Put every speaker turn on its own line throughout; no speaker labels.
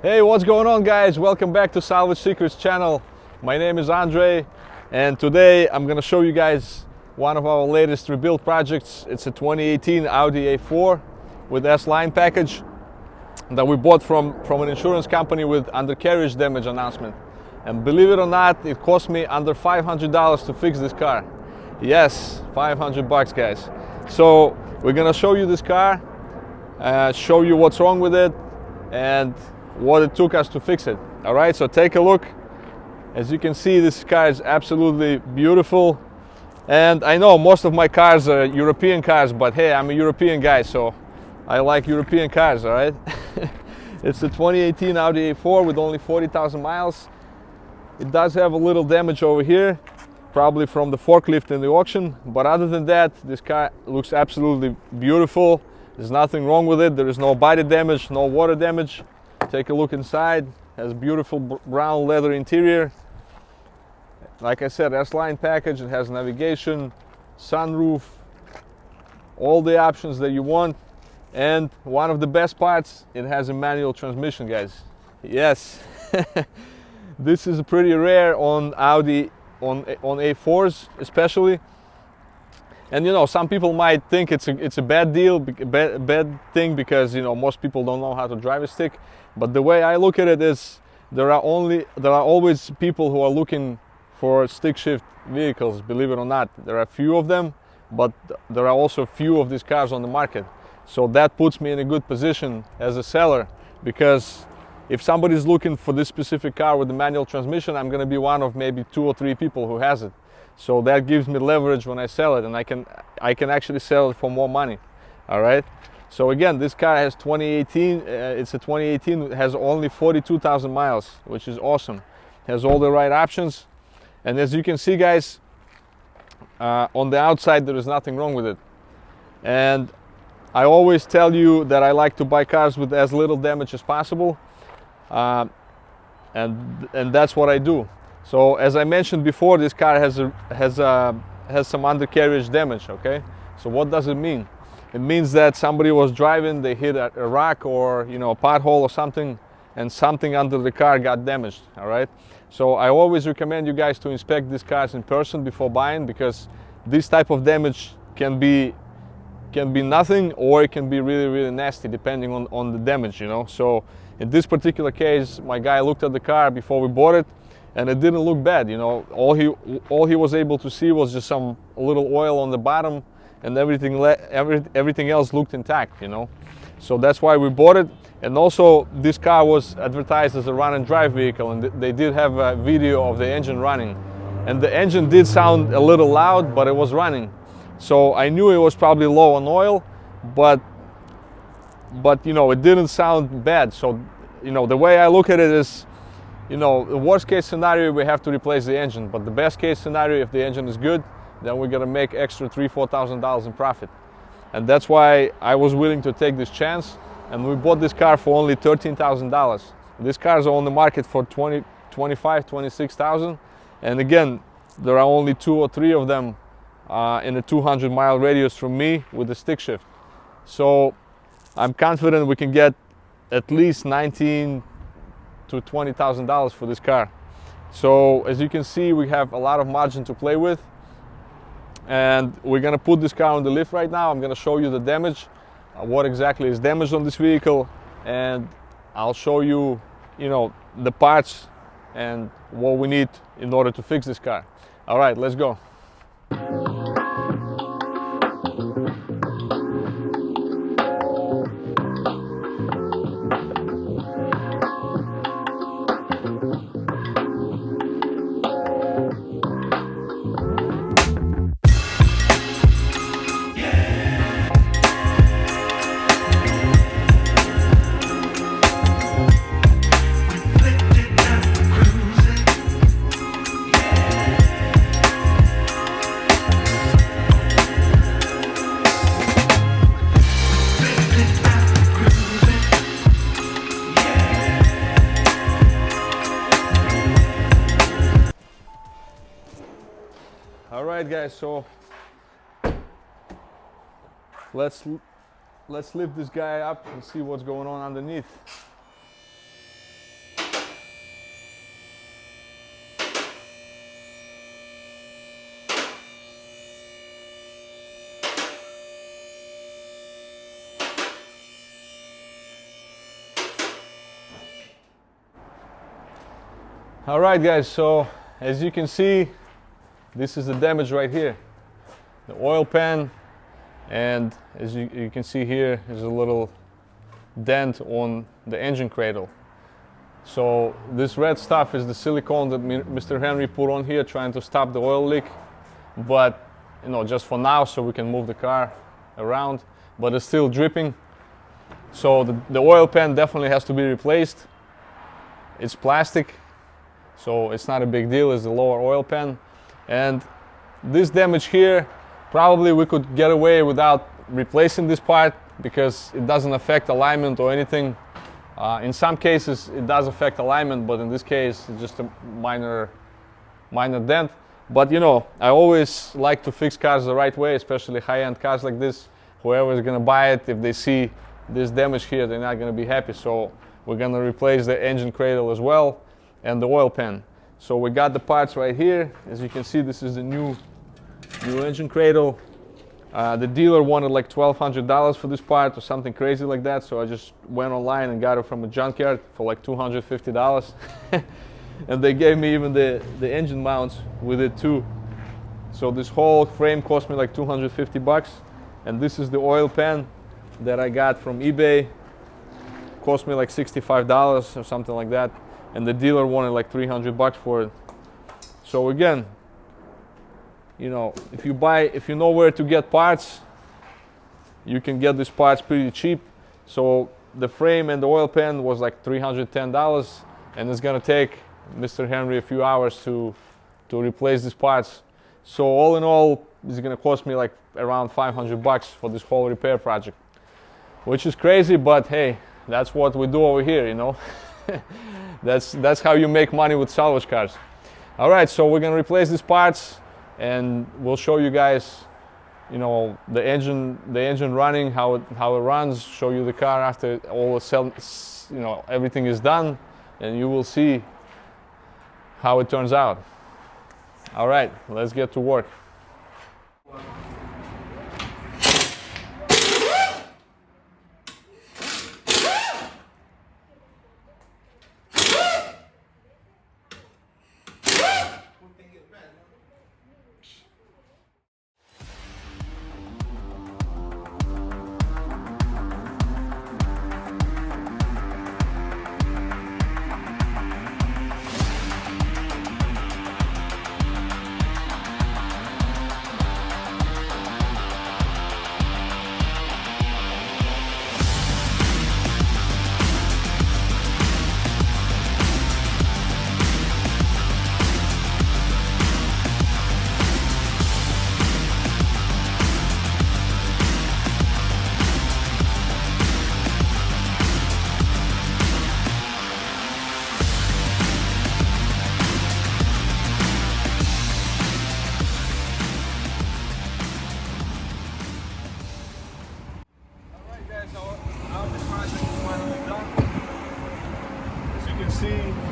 Hey, what's going on, guys? Welcome back to Salvage Secrets channel. My name is Andre, and today I'm gonna show you guys one of our latest rebuild projects. It's a 2018 Audi A4 with S-Line package that we bought from an insurance company with undercarriage damage announcement. And believe it or not, it cost me under $500 to fix this car. Yes, 500 bucks, guys. So we're gonna show you this car, show you what's wrong with it, and what it took us to fix it. All right, so take a look. As you can see, this car is absolutely beautiful. And I know most of my cars are European cars, but hey, I'm a European guy, so I like European cars, all right? It's a 2018 Audi A4 with only 40,000 miles. It does have a little damage over here, probably from the forklift in the auction. But other than that, this car looks absolutely beautiful. There's nothing wrong with it. There is no body damage, no water damage. Take a look inside. Has beautiful brown leather interior. Like I said, S-Line package. It has navigation, sunroof, all the options that you want. And one of the best parts, it has a manual transmission, guys. Yes. This is pretty rare on Audi, on A4s especially. And you know, some people might think it's a bad deal, bad thing, because you know most people don't know how to drive a stick. But the way I look at it is, there are always people who are looking for stick shift vehicles. Believe it or not, there are few of them, but there are also few of these cars on the market. So that puts me in a good position as a seller, because if somebody's looking for this specific car with the manual transmission, I'm going to be one of maybe 2 or 3 people who has it. So that gives me leverage when I sell it, and I can actually sell it for more money. All right. So again, this car has 2018. It's a 2018. It has only 42,000 miles, which is awesome. Has all the right options, and as you can see, guys, on the outside there is nothing wrong with it. And I always tell you that I like to buy cars with as little damage as possible, and that's what I do. So as I mentioned before, this car has some undercarriage damage. Okay, so what does it mean? It means that somebody was driving, they hit a rock or a pothole or something, and something under the car got damaged. All right, so I always recommend you guys to inspect these cars in person before buying, because this type of damage can be nothing, or it can be really, really nasty depending on the damage. So in this particular case, my guy looked at the car before we bought it, and it didn't look bad. All he was able to see was just a little oil on the bottom, and everything else looked intact. So that's why we bought it. And also, this car was advertised as a run and drive vehicle, and they did have a video of the engine running, and the engine did sound a little loud, but it was running. So I knew it was probably low on oil, but it didn't sound bad. So the way I look at it is, the worst case scenario, we have to replace the engine, but the best case scenario, if the engine is good, then we're gonna make extra $3,000-4,000 in profit. And that's why I was willing to take this chance, and we bought this car for only $13,000. These cars are on the market for $20,000, $25,000, $26,000, and again, there are only 2 or 3 of them in a 200-mile radius from me with the stick shift. So I'm confident we can get at least $19,000 to $20,000 for this car. So as you can see, we have a lot of margin to play with, and we're gonna put this car on the lift right now. I'm gonna show you the damage, what exactly is damaged on this vehicle, and I'll show you, the parts and what we need in order to fix this car. All right, let's go. All right, guys, so let's lift this guy up and see what's going on underneath. All right, guys, so as you can see, this is the damage right here. The oil pan, and as you can see here, there's a little dent on the engine cradle. So this red stuff is the silicone that Mr. Henry put on here trying to stop the oil leak, but you know, just for now, so we can move the car around, but it's still dripping. So the oil pan definitely has to be replaced. It's plastic, so it's not a big deal. It's the lower oil pan. And this damage here, probably we could get away without replacing this part because it doesn't affect alignment or anything. In some cases it does affect alignment, but in this case it's just a minor dent. But you know, I always like to fix cars the right way, especially high-end cars like this. Whoever is going to buy it, if they see this damage here, they're not going to be happy. So we're going to replace the engine cradle as well and the oil pan. So we got the parts right here. As you can see, this is the new engine cradle. The dealer wanted like $1,200 for this part or something crazy like that, so I just went online and got it from a junkyard for like $250. And they gave me even the engine mounts with it too. So this whole frame cost me like $250. And this is the oil pan that I got from eBay. Cost me like $65 or something like that. And the dealer wanted like $300 for it. So again, you know, if you know where to get parts, you can get these parts pretty cheap. So the frame and the oil pan was like $310, and it's gonna take Mr. Henry a few hours to replace these parts. So all in all, it's gonna cost me like around $500 for this whole repair project, which is crazy, but hey, that's what we do over here, you know. That's how you make money with salvage cars. All right, so we're gonna replace these parts, and we'll show you guys, you know, the engine running, how it runs. Show you the car after all the everything is done, and you will see how it turns out. All right, let's get to work.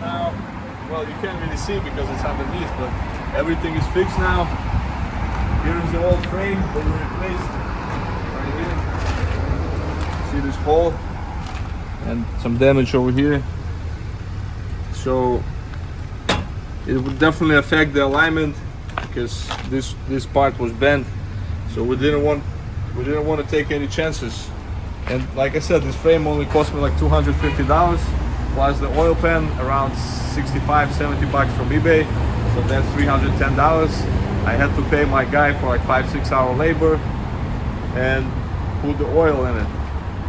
Now, well, you can't really see because it's underneath, but everything is fixed now. Here is the old frame that we replaced right here. See this hole and some damage over here. So it would definitely affect the alignment because this part was bent. So we didn't want to take any chances. And like I said, this frame only cost me like $250. Plus the oil pan around $65-70 from eBay, so that's $310. I had to pay my guy for like 5-6 hour labor and put the oil in it.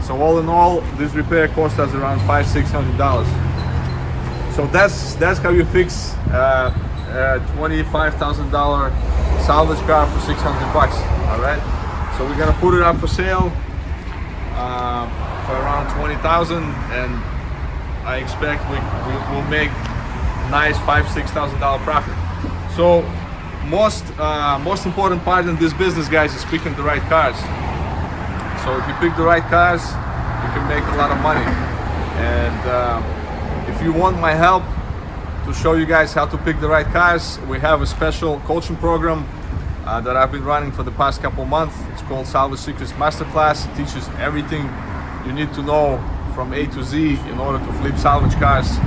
So all in all, this repair cost us around $500-600. So that's how you fix a $25,000 salvage car for $600. All right. So we're gonna put it up for sale for around $20,000, and I expect we'll make a nice $5,000-6,000 profit. So most important part in this business, guys, is picking the right cars. So if you pick the right cars, you can make a lot of money. And if you want my help to show you guys how to pick the right cars, we have a special coaching program that I've been running for the past couple months. It's called Salvage Secrets Masterclass. It teaches everything you need to know from A to Z in order to flip salvage cars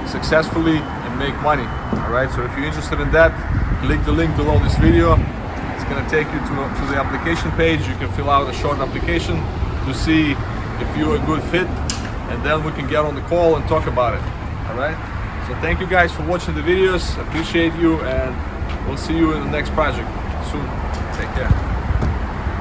successfully and and make money. All right, so if you're interested in that, click the link below this video. It's going to take you to the application page. You can fill out a short application to see if you're a good fit, and then we can get on the call and talk about it. All right, so thank you guys for watching the videos. Appreciate you, and we'll see you in the next project soon.